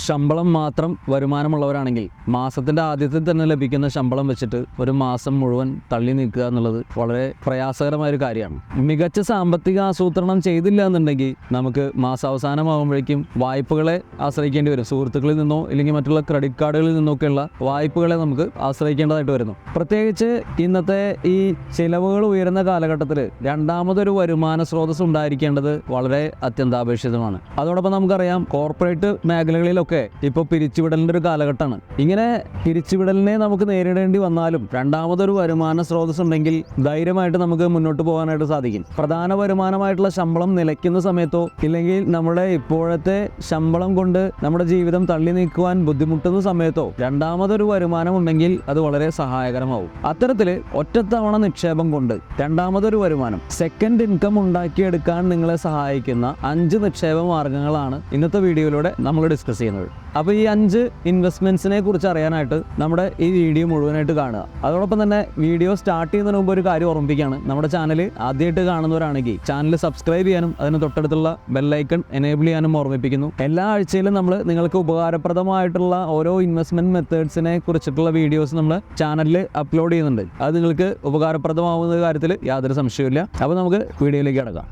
ശമ്പളം മാത്രം വരുമാനമുള്ളവരാണെങ്കിൽ മാസത്തിൻ്റെ ആദ്യത്തിൽ തന്നെ ലഭിക്കുന്ന ശമ്പളം വെച്ചിട്ട് ഒരു മാസം മുഴുവൻ തള്ളി നീക്കുക എന്നുള്ളത് വളരെ പ്രയാസകരമായ ഒരു കാര്യമാണ്. മികച്ച സാമ്പത്തിക ആസൂത്രണം ചെയ്തില്ല എന്നുണ്ടെങ്കിൽ നമുക്ക് മാസാവസാനമാകുമ്പോഴേക്കും വായ്പകളെ ആശ്രയിക്കേണ്ടി വരും. സുഹൃത്തുക്കളിൽ നിന്നോ അല്ലെങ്കിൽ മറ്റുള്ള ക്രെഡിറ്റ് കാർഡുകളിൽ നിന്നൊക്കെയുള്ള വായ്പകളെ നമുക്ക് ആശ്രയിക്കേണ്ടതായിട്ട് വരുന്നു. പ്രത്യേകിച്ച് ഇന്നത്തെ ഈ ചിലവുകൾ ഉയരുന്ന കാലഘട്ടത്തിൽ രണ്ടാമതൊരു വരുമാന സ്രോതസ് ഉണ്ടായിരിക്കേണ്ടത് വളരെ അത്യന്താപേക്ഷിതമാണ്. അതോടൊപ്പം നമുക്കറിയാം കോർപ്പറേറ്റ് മേഖലകളിലൊക്കെ ഇപ്പോൾ പിരിച്ചുവിടലിൻ്റെ ഒരു കാലഘട്ടമാണ്. ഇങ്ങനെ പിരിച്ചുവിടലിനെ നമുക്ക് നേരിടേണ്ടി വന്നാലും രണ്ടാമതൊരു വരുമാന സ്രോതസ് ഉണ്ടെങ്കിൽ ധൈര്യമായിട്ട് നമുക്ക് മുന്നോട്ട് പോകാനായിട്ട് സാധിക്കും. പ്രധാന വരുമാനമായിട്ടുള്ള ശമ്പളം നിലയ്ക്കുന്ന സമയത്തോ ഇല്ലെങ്കിൽ നമ്മുടെ ഇപ്പോഴത്തെ ശമ്പളം കൊണ്ട് നമ്മുടെ ജീവിതം തള്ളി നീക്കുവാൻ ബുദ്ധിമുട്ടുന്ന സമയത്തോ രണ്ടാമതൊരു വരുമാനം ഉണ്ടെങ്കിൽ അത് വളരെ സഹായകരമാവും. അത്തരത്തിൽ ഒറ്റത്തവണ നിക്ഷേപം കൊണ്ട് രണ്ടാമതൊരു വരുമാനം സെക്കൻഡ് ഇൻകം ഉണ്ടാക്കിയെടുക്കാൻ നിങ്ങളെ സഹായിക്കുന്ന 5 നിക്ഷേപ മാർഗങ്ങളാണ് ഇന്നത്തെ വീഡിയോയിലൂടെ നമ്മൾ ഡിസ്കസ് ചെയ്യുന്നത്. അപ്പോൾ ഈ 5 ഇൻവെസ്റ്റ്മെന്റ്സിനെ കുറിച്ച് അറിയാനായിട്ട് നമ്മുടെ ഈ വീഡിയോ മുഴുവനായിട്ട് കാണുക. അതോടൊപ്പം തന്നെ വീഡിയോ സ്റ്റാർട്ട് ചെയ്യുന്നതിന് മുമ്പ് ഒരു കാര്യം ഓർമ്മിപ്പിക്കുകയാണ്. നമ്മുടെ ചാനൽ ആദ്യമായിട്ട് കാണുന്നവരാണെങ്കിൽ ചാനൽ സബ്സ്ക്രൈബ് ചെയ്യാനും അതിന് തൊട്ടടുത്തുള്ള ബെല്ലൈക്കൺ എനേബിൾ ചെയ്യാനും ഓർമ്മിപ്പിക്കുന്നു. എല്ലാ ആഴ്ചയിലും നമ്മൾ നിങ്ങൾക്ക് ഉപകാരപ്രദമായിട്ടുള്ള ഓരോ ഇൻവെസ്റ്റ്മെന്റ് മെത്തേഡ്സിനെ കുറിച്ചിട്ടുള്ള വീഡിയോസ് നമ്മൾ ചാനലിൽ അപ്ലോഡ് ചെയ്യുന്നുണ്ട്. അത് നിങ്ങൾക്ക് ഉപകാരപ്രദമാവുന്ന കാര്യത്തിൽ യാതൊരു സംശയമില്ല. അപ്പോൾ നമുക്ക് വീഡിയോയിലേക്ക് കടക്കാം.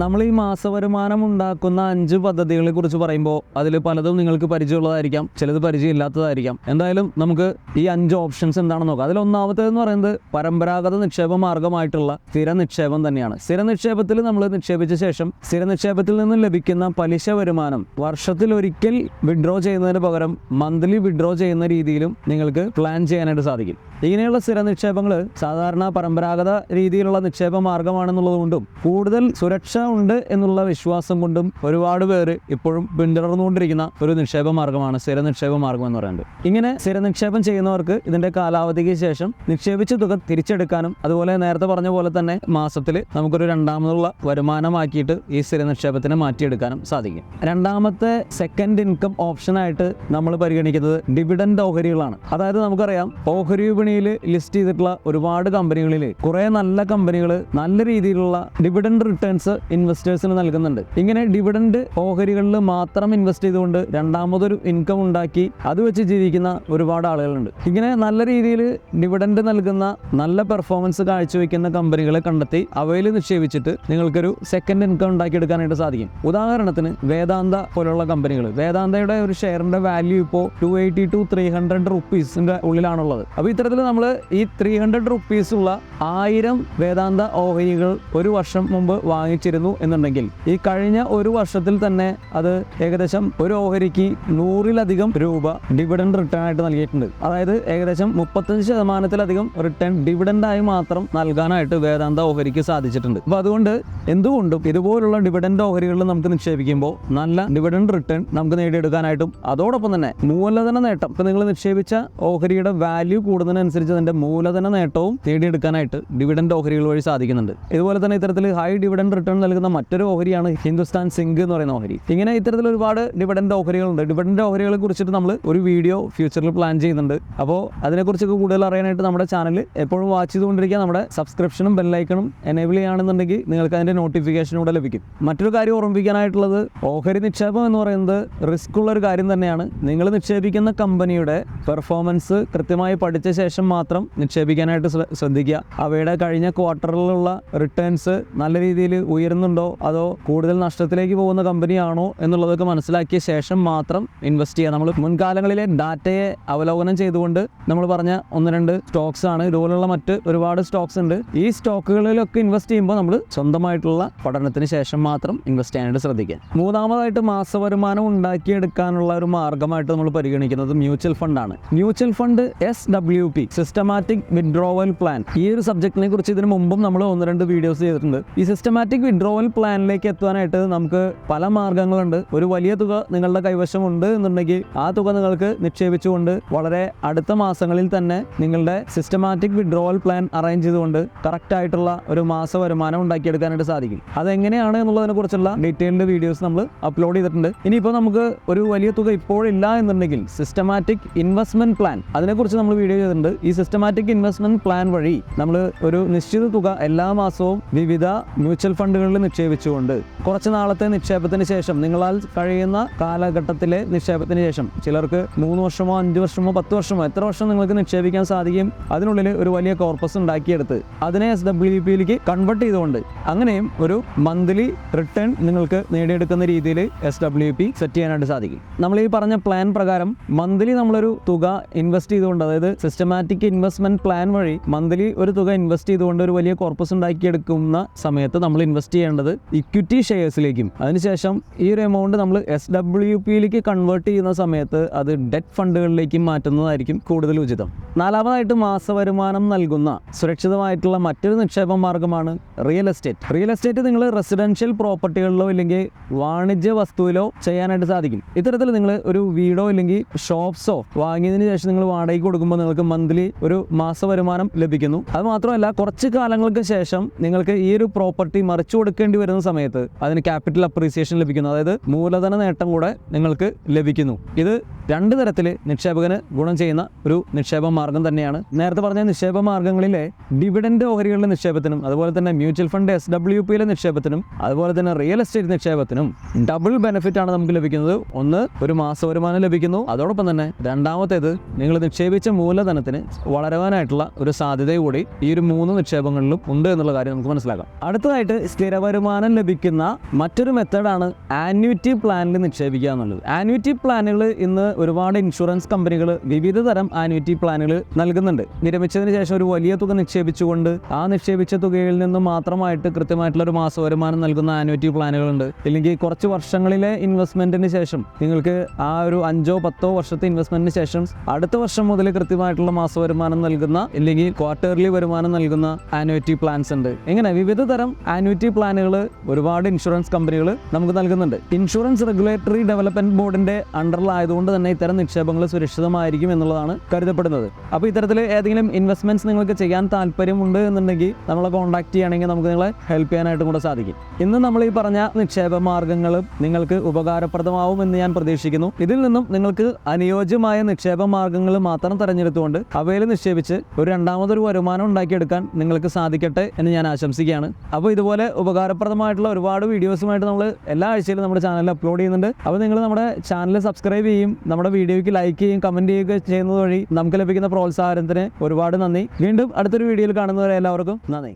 നമ്മൾ ഈ മാസവരുമാനം ഉണ്ടാക്കുന്ന 5 പദ്ധതികളെ കുറിച്ച് പറയുമ്പോൾ അതിൽ പലതും നിങ്ങൾക്ക് പരിചയമുള്ളതായിരിക്കാം, ചിലത് പരിചയമില്ലാത്തതായിരിക്കാം. എന്തായാലും നമുക്ക് ഈ 5 ഓപ്ഷൻസ് എന്താണെന്ന് നോക്കാം. അതിൽ ഒന്നാമത്തേതെന്ന് പറയുന്നത് പരമ്പരാഗത നിക്ഷേപ മാർഗമായിട്ടുള്ള സ്ഥിര നിക്ഷേപം തന്നെയാണ്. സ്ഥിര നിക്ഷേപത്തിൽ നമ്മൾ നിക്ഷേപിച്ച ശേഷം സ്ഥിര നിക്ഷേപത്തിൽ നിന്ന് ലഭിക്കുന്ന പലിശ വരുമാനം വർഷത്തിൽ ഒരിക്കൽ വിഡ്രോ ചെയ്യുന്നതിന് പകരം മന്ത്ലി വിഡ്രോ ചെയ്യുന്ന രീതിയിലും നിങ്ങൾക്ക് പ്ലാൻ ചെയ്യാനായിട്ട് സാധിക്കും. ഇങ്ങനെയുള്ള സ്ഥിര നിക്ഷേപങ്ങൾ സാധാരണ പരമ്പരാഗത രീതിയിലുള്ള നിക്ഷേപ മാർഗമാണെന്നുള്ളതുകൊണ്ടും കൂടുതൽ സുരക്ഷ ഉണ്ട് എന്നുള്ള വിശ്വാസം കൊണ്ടും ഒരുപാട് പേര് ഇപ്പോഴും പിന്തുടർന്നുകൊണ്ടിരിക്കുന്ന ഒരു നിക്ഷേപ മാർഗമാണ് സ്ഥിര നിക്ഷേപ മാർഗം എന്ന് പറയുന്നത്. ഇങ്ങനെ സ്ഥിര നിക്ഷേപം ചെയ്യുന്നവർക്ക് ഇതിന്റെ കാലാവധിക്ക് ശേഷം നിക്ഷേപിച്ച തുക തിരിച്ചെടുക്കാനും അതുപോലെ നേരത്തെ പറഞ്ഞ പോലെ തന്നെ മാസത്തിൽ നമുക്കൊരു രണ്ടാമതുള്ള വരുമാനമാക്കിയിട്ട് ഈ സ്ഥിര നിക്ഷേപത്തിനെ മാറ്റിയെടുക്കാനും സാധിക്കും. രണ്ടാമത്തെ സെക്കൻഡ് ഇൻകം ഓപ്ഷനായിട്ട് നമ്മൾ പരിഗണിക്കുന്നത് ഡിവിഡൻഡ് ഓഹരികളാണ്. അതായത് നമുക്കറിയാം ഓഹരി വിപണിയിൽ ലിസ്റ്റ് ചെയ്തിട്ടുള്ള ഒരുപാട് കമ്പനികളിൽ കുറെ നല്ല കമ്പനികൾ നല്ല രീതിയിലുള്ള ഡിവിഡൻഡ് റിട്ടേൺസ് ഇൻവെസ്റ്റേഴ്സിന് നൽകുന്നുണ്ട്. ഇങ്ങനെ ഡിവിഡൻഡ് ഓഹരികളിൽ മാത്രം ഇൻവെസ്റ്റ് ചെയ്തുകൊണ്ട് രണ്ടാമതൊരു ഇൻകം ഉണ്ടാക്കി അത് വെച്ച് ജീവിക്കുന്ന ഒരുപാട് ആളുകളുണ്ട്. ഇങ്ങനെ നല്ല രീതിയിൽ ഡിവിഡൻഡ് നൽകുന്ന നല്ല പെർഫോമൻസ് കാഴ്ചവെക്കുന്ന കമ്പനികളെ കണ്ടെത്തി അവയിൽ നിക്ഷേപിച്ചിട്ട് നിങ്ങൾക്കൊരു സെക്കൻഡ് ഇൻകം ഉണ്ടാക്കിയെടുക്കാനായിട്ട് സാധിക്കും. ഉദാഹരണത്തിന് വേദാന്ത പോലുള്ള കമ്പനികൾ, വേദാന്തയുടെ ഒരു ഷെയറിന്റെ വാല്യൂ ഇപ്പോൾ 280 to 300 റുപ്പീസിന്റെ ഉള്ളിലാണുള്ളത്. അപ്പോൾ ഇത്തരത്തിൽ നമ്മൾ ഈ 300 റുപ്പീസ് ഉള്ള 1000 വേദാന്ത ഓഹരികൾ ഒരു വർഷം മുമ്പ് വാങ്ങിച്ചിരുന്നു എന്നുണ്ടെങ്കിൽ ഈ കഴിഞ്ഞ ഒരു വർഷത്തിൽ തന്നെ അത് ഏകദേശം ഒരു ഓഹരിക്ക് 100-ലധികം രൂപ ഡിവിഡൻഡ് റിട്ടേൺ ആയിട്ട് നൽകിയിട്ടുണ്ട്. അതായത് ഏകദേശം 35% റിട്ടേൺ ഡിവിഡൻഡായി മാത്രം നൽകാനായിട്ട് വേദാന്ത ഓഹരിക്ക് സാധിച്ചിട്ടുണ്ട്. അപ്പോൾ അതുകൊണ്ട് എന്തുകൊണ്ടും ഇതുപോലുള്ള ഡിവിഡൻഡ് ഓഹരികളിൽ നമുക്ക് നിക്ഷേപിക്കുമ്പോൾ നല്ല ഡിവിഡൻഡ് റിട്ടേൺ നമുക്ക് നേടിയെടുക്കാനായിട്ടും അതോടൊപ്പം തന്നെ മൂലധന നേട്ടം, ഇപ്പം നിങ്ങൾ നിക്ഷേപിച്ച ഓഹരിയുടെ വാല്യൂ കൂടുന്നതിനനുസരിച്ച് അതിന്റെ മൂലധന നേട്ടവും നേടിയെടുക്കാനായിട്ട് ഡിവിഡൻഡ് ഓഹരികൾ വഴി സാധിക്കുന്നുണ്ട്. ഇതുപോലെ തന്നെ ഇത്തരത്തിൽ ഹൈ ഡിവിഡൻഡ് റിട്ടേൺ നൽകുന്ന മറ്റൊരു ഓഹരിയാണ് ഹിന്ദുസ്ഥാൻ സിങ്ക് എന്ന് പറയുന്ന ഓഹരി. ഇങ്ങനെ ഇത്തരത്തിൽ ഒരുപാട് ഡിവിഡൻഡ് ഓഹരികളുണ്ട്. ഡിവിഡൻഡ് ഓഹരികളെ കുറിച്ചിട്ട് നമ്മൾ ഒരു വീഡിയോ ഫ്യൂച്ചറിൽ പ്ലാൻ ചെയ്യുന്നുണ്ട്. അപ്പോൾ അതിനെക്കുറിച്ചൊക്കെ കൂടുതൽ അറിയാനായിട്ട് നമ്മുടെ ചാനൽ എപ്പോഴും വാച്ച് ചെയ്തുകൊണ്ടിരിക്കുക. നമ്മുടെ സബ്സ്ക്രിപ്ഷനും ബെല്ലൈക്കണും എനേബിൾ ചെയ്യുകയാണെന്നുണ്ടെങ്കിൽ നിങ്ങൾക്ക് അതിന്റെ നോട്ടിഫിക്കേഷൻ കൂടെ ലഭിക്കും. മറ്റൊരു കാര്യം ഓർമ്മിപ്പിക്കാനായിട്ടുള്ളത് ഓഹരി നിക്ഷേപം എന്ന് പറയുന്നത് റിസ്ക് ഉള്ള ഒരു കാര്യം തന്നെയാണ്. നിങ്ങൾ നിക്ഷേപിക്കുന്ന കമ്പനിയുടെ പെർഫോമൻസ് കൃത്യമായി പഠിച്ച ശേഷം മാത്രം നിക്ഷേപിക്കാനായിട്ട് ശ്രദ്ധിക്കുക. അവയുടെ കഴിഞ്ഞ ക്വാർട്ടറിലുള്ള റിട്ടേൺസ് നല്ല രീതിയിൽ ഉയരുന്നുണ്ടോ അതോ കൂടുതൽ നഷ്ടത്തിലേക്ക് പോകുന്ന കമ്പനിയാണോ എന്നുള്ളതൊക്കെ മനസ്സിലാക്കിയ ശേഷം മാത്രം ഇൻവെസ്റ്റ് ചെയ്യുക. നമ്മൾ മുൻകാലങ്ങളിലെ ഡാറ്റയെ അവലോകനം ചെയ്തുകൊണ്ട് നമ്മൾ പറഞ്ഞ 1-2 സ്റ്റോക്സ് ആണ്. ഇതുപോലുള്ള മറ്റ് ഒരുപാട് സ്റ്റോക്സ് ഉണ്ട്. ഈ സ്റ്റോക്കുകളിലൊക്കെ ഇൻവെസ്റ്റ് ചെയ്യുമ്പോൾ നമ്മൾ സ്വന്തമായിട്ടുള്ള പഠനത്തിന് ശേഷം മാത്രം ഇൻവെസ്റ്റ് ചെയ്യാനായിട്ട് ശ്രദ്ധിക്കുക. മൂന്നാമതായിട്ട് മാസവരുമാനം ഉണ്ടാക്കിയെടുക്കാനുള്ള ഒരു മാർഗമായിട്ട് നമ്മൾ പരിഗണിക്കുന്നത് മ്യൂച്വൽ ഫണ്ടാണ്. Mutual fund SWP, systematic withdrawal plan. ഈ ഒരു സബ്ജക്റ്റിനെ കുറിച്ച് ഇതിനു മുമ്പും നമ്മൾ 1-2 വീഡിയോസ് ചെയ്തിട്ടുണ്ട്. ഈ സിസ്റ്റമാറ്റിക് വിഡ്രോവൽ പ്ലാനിലേക്ക് എത്തുവാനായിട്ട് നമുക്ക് പല മാർഗങ്ങളുണ്ട്. ഒരു വലിയ തുക നിങ്ങളുടെ കൈവശം ഉണ്ട് എന്നുണ്ടെങ്കിൽ ആ തുക നിങ്ങൾക്ക് നിക്ഷേപിച്ചുകൊണ്ട് വളരെ അടുത്ത മാസങ്ങളിൽ തന്നെ നിങ്ങളുടെ സിസ്റ്റമാറ്റിക് വിഡ്രോവൽ പ്ലാൻ അറേഞ്ച് ചെയ്തുകൊണ്ട് കറക്റ്റ് ആയിട്ടുള്ള ഒരു മാസ വരുമാനം ഉണ്ടാക്കിയെടുക്കാനായിട്ട് സാധിക്കും. അതെങ്ങനെയാണ് എന്നുള്ളതിനെ കുറിച്ചുള്ള ഡീറ്റെയിൽഡ് വീഡിയോസ് നമ്മൾ അപ്ലോഡ് ചെയ്തിട്ടുണ്ട്. ഇനിയിപ്പോൾ നമുക്ക് ഒരു വലിയ തുക ഇപ്പോഴില്ല എന്നുണ്ടെങ്കിൽ സിസ്റ്റമാറ്റിക് ഇൻവെസ്റ്റ്മെന്റ് പ്ലാൻ അതിനെക്കുറിച്ച് നമ്മൾ വീഡിയോ ചെയ്തിട്ടുണ്ട്. ഈ സിസ്റ്റമാറ്റിക് ഇൻവെസ്റ്റ്മെന്റ് പ്ലാൻ വഴി നമ്മൾ ഒരു നിശ്ചിത തുക എല്ലാ മാസവും വിവിധ മ്യൂച്വൽ ഫണ്ടുകളിൽ നിക്ഷേപിച്ചുകൊണ്ട് കുറച്ച് നാളത്തെ നിക്ഷേപത്തിന് ശേഷം നിങ്ങളാൽ കഴിയുന്ന കാലഘട്ടത്തിലെ നിക്ഷേപത്തിന് ശേഷം ചിലർക്ക് 3 വർഷമോ 5 വർഷമോ 10 വർഷമോ എത്ര വർഷം നിങ്ങൾക്ക് നിക്ഷേപിക്കാൻ സാധിക്കും, അതിനുള്ളിൽ ഒരു വലിയ കോർപ്പസ് ഉണ്ടാക്കിയെടുത്ത് അതിനെ SWPയിലേക്ക് കൺവേർട്ട് ചെയ്തുകൊണ്ട് അങ്ങനെയും ഒരു മന്ത്ലി റിട്ടേൺ നിങ്ങൾക്ക് നേടിയെടുക്കുന്ന രീതിയിൽ SWP സെറ്റ് ചെയ്യാനായിട്ട് സാധിക്കും. നമ്മൾ ഈ പറഞ്ഞ പ്ലാൻ പ്രകാരം മന്ത്ലി നമ്മളൊരു തുക ഇൻവെസ്റ്റ് ചെയ്തുകൊണ്ട്, അതായത് സിസ്റ്റമാറ്റിക് ഇൻവെസ്റ്റ്മെന്റ് പ്ലാൻ വഴി മന്ത്ലി ഒരു തുക ഇൻവെസ്റ്റ് ചെയ്തുകൊണ്ട് ഒരു വലിയ കോർപ്പസ് ഉണ്ടാക്കിയെടുക്കുന്ന സമയത്ത് നമ്മൾ ഇൻവെസ്റ്റ് ചെയ്യേണ്ടത് ഇക്വിറ്റി ഷെയർസിലേക്കും അതിനുശേഷം ഈ ഒരു എമൗണ്ട് നമ്മൾ SWPയിലേക്ക് കൺവേർട്ട് ചെയ്യുന്ന സമയത്ത് അത് ഡെറ്റ് ഫണ്ടുകളിലേക്കും മാറ്റുന്നതായിരിക്കും കൂടുതൽ ഉചിതം. നാലാമതായിട്ട് മാസവരുമാനം നൽകുന്ന സുരക്ഷിതമായിട്ടുള്ള മറ്റൊരു നിക്ഷേപ മാർഗമാണ് റിയൽ എസ്റ്റേറ്റ്. റിയൽ എസ്റ്റേറ്റ് നിങ്ങൾ റെസിഡൻഷ്യൽ പ്രോപ്പർട്ടികളിലോ ഇല്ലെങ്കിൽ വാണിജ്യ വസ്തുവിലോ ചെയ്യാനായിട്ട് സാധിക്കും. ഇത്തരത്തിൽ നിങ്ങൾ ഒരു വീടോ ഇല്ലെങ്കിൽ ഷോപ്സോ വാങ്ങിയതിന് ശേഷം നിങ്ങൾ വാടകയ്ക്ക് കൊടുക്കുമ്പോൾ നിങ്ങൾക്ക് മന്ത്ലി ഒരു മാസവരുമാനം ലഭിക്കുന്നു. അത് മാത്രമല്ല, കുറച്ച് കാലങ്ങൾക്ക് ശേഷം നിങ്ങൾക്ക് ഈ ഒരു പ്രോപ്പർട്ടി മറിച്ചു കൊടുക്കേണ്ടി വരുന്ന സമയത്ത് അതിന് ക്യാപിറ്റൽ അപ്രീസിയേഷൻ ലഭിക്കുന്നു, അതായത് മൂലധന നേട്ടം കൂടെ നിങ്ങൾക്ക് ലഭിക്കുന്നു. ഇത് 2 തരത്തിൽ നിക്ഷേപകന് ഗുണം ചെയ്യുന്ന ഒരു നിക്ഷേപ മാർഗം തന്നെയാണ്. നേരത്തെ പറഞ്ഞ നിക്ഷേപ മാർഗങ്ങളിലെ ഡിവിഡൻഡ് ഓഹരികളുടെ നിക്ഷേപത്തിനും അതുപോലെ തന്നെ മ്യൂച്വൽ ഫണ്ട് SWPയിലെ നിക്ഷേപത്തിനും അതുപോലെ തന്നെ റിയൽ എസ്റ്റേറ്റ് നിക്ഷേപത്തിനും ഡബിൾ ബെനിഫിറ്റ് ആണ് നമുക്ക് ലഭിക്കുന്നത്. ഒന്ന്, ഒരു മാസവരുമാനം ലഭിക്കുന്നു. അതോടൊപ്പം തന്നെ രണ്ടാമത്തേത്, നിങ്ങൾ നിക്ഷേപിച്ച മൂലധനത്തിന് വളരുവാനായിട്ടുള്ള ഒരു സാധ്യത കൂടി ഈ ഒരു 3 നിക്ഷേപങ്ങളിലും ഉണ്ട് എന്നുള്ള കാര്യം നമുക്ക് മനസ്സിലാക്കാം. അടുത്തതായിട്ട് സ്ഥിര വരുമാനം ലഭിക്കുന്ന മറ്റൊരു മെത്തേഡാണ് ആന്വിറ്റി പ്ലാനിൽ നിക്ഷേപിക്കുക എന്നുള്ളത്. ആന്വിറ്റി പ്ലാനുകൾ ഇന്ന് ഒരുപാട് ഇൻഷുറൻസ് കമ്പനികൾ വിവിധ തരം ആന്വിറ്റി പ്ലാനുകൾ നൽകുന്നുണ്ട്. വിരമിച്ചതിന് ശേഷം ഒരു വലിയ തുക നിക്ഷേപിച്ചുകൊണ്ട് ആ നിക്ഷേപിച്ച തുകയിൽ നിന്ന് മാത്രമായിട്ട് കൃത്യമായിട്ടുള്ള ഒരു മാസവരുമാനം നൽകുന്ന ആന്വിറ്റി പ്ലാനുകളുണ്ട്. ഇല്ലെങ്കിൽ കുറച്ച് വർഷങ്ങളിലെ ഇൻവെസ്റ്റ്മെന്റിന് ശേഷം നിങ്ങൾക്ക് ആ ഒരു 5-10 വർഷത്തെ ഇൻവെസ്റ്റ്മെന്റിന് ശേഷം അടുത്ത വർഷം മുതൽ കൃത്യമായിട്ടുള്ള മാസവരുമാനം നൽകുന്ന ഇല്ലെങ്കിൽ ക്വാർട്ടർലി വരുമാനം നൽകുന്ന ആന്വിറ്റി പ്ലാൻസ് ഉണ്ട്. ഇങ്ങനെ വിവിധ തരം ആന്വിറ്റി പ്ലാനുകൾ ഒരുപാട് ഇൻഷുറൻസ് കമ്പനികൾ നമുക്ക് നൽകുന്നുണ്ട്. ഇൻഷുറൻസ് റെഗുലേറ്ററി ഡെവലപ്മെന്റ് ബോർഡിന്റെ അണ്ടറിലായതുകൊണ്ട് തന്നെ ഇത്തരം നിക്ഷേപങ്ങൾ സുരക്ഷിതമായിരിക്കും എന്നുള്ളതാണ് കരുതപ്പെടുന്നത്. അപ്പോൾ ഇത്തരത്തിൽ ഏതെങ്കിലും ഇൻവെസ്റ്റ്മെന്റ്സ് നിങ്ങൾക്ക് ചെയ്യാൻ താല്പര്യമുണ്ട് എന്നുണ്ടെങ്കിൽ നമ്മളെ കോൺടാക്ട് ചെയ്യുകയാണെങ്കിൽ നമുക്ക് നിങ്ങളെ ഹെൽപ്പ് ചെയ്യാനായിട്ടും കൂടെ സാധിക്കും. ഇന്ന് നമ്മൾ ഈ പറഞ്ഞ നിക്ഷേപ മാർഗങ്ങളും നിങ്ങൾക്ക് ഉപകാരപ്രദമാവും എന്ന് ഞാൻ പ്രതീക്ഷിക്കുന്നു. ഇതിൽ നിന്നും നിങ്ങൾക്ക് അനുയോജ്യമായ നിക്ഷേപ മാർഗങ്ങൾ മാത്രം തിരഞ്ഞെടുത്തുകൊണ്ട് അവയിൽ നിക്ഷേപിച്ച് ഒരു രണ്ടാമതൊരു വരുമാനം ഉണ്ടാക്കിയെടുക്കാൻ നിങ്ങൾക്ക് സാധിക്കട്ടെ എന്ന് ഞാൻ ആശംസിക്കുകയാണ്. അപ്പോൾ ഇതുപോലെ ഉപകാരപ്രദമായിട്ടുള്ള ഒരുപാട് വീഡിയോസുമായിട്ട് നമ്മൾ എല്ലാ ആഴ്ചയിലും നമ്മുടെ ചാനലിൽ അപ്ലോഡ് ചെയ്യുന്നുണ്ട്. അപ്പോൾ നിങ്ങൾ നമ്മുടെ ചാനൽ സബ്സ്ക്രൈബ് ചെയ്യും, നമ്മുടെ വീഡിയോയ്ക്ക് ലൈക്ക് ചെയ്യും, കമൻറ്റ് ചെയ്യുകയൊക്കെ ചെയ്യുന്നത് വഴി നമുക്ക് ലഭിക്കുന്ന പ്രോത്സാഹനത്തിന് ഒരുപാട് നന്ദി. വീണ്ടും അടുത്തൊരു വീഡിയോയിൽ കാണുന്നവരെ എല്ലാവർക്കും നന്ദി.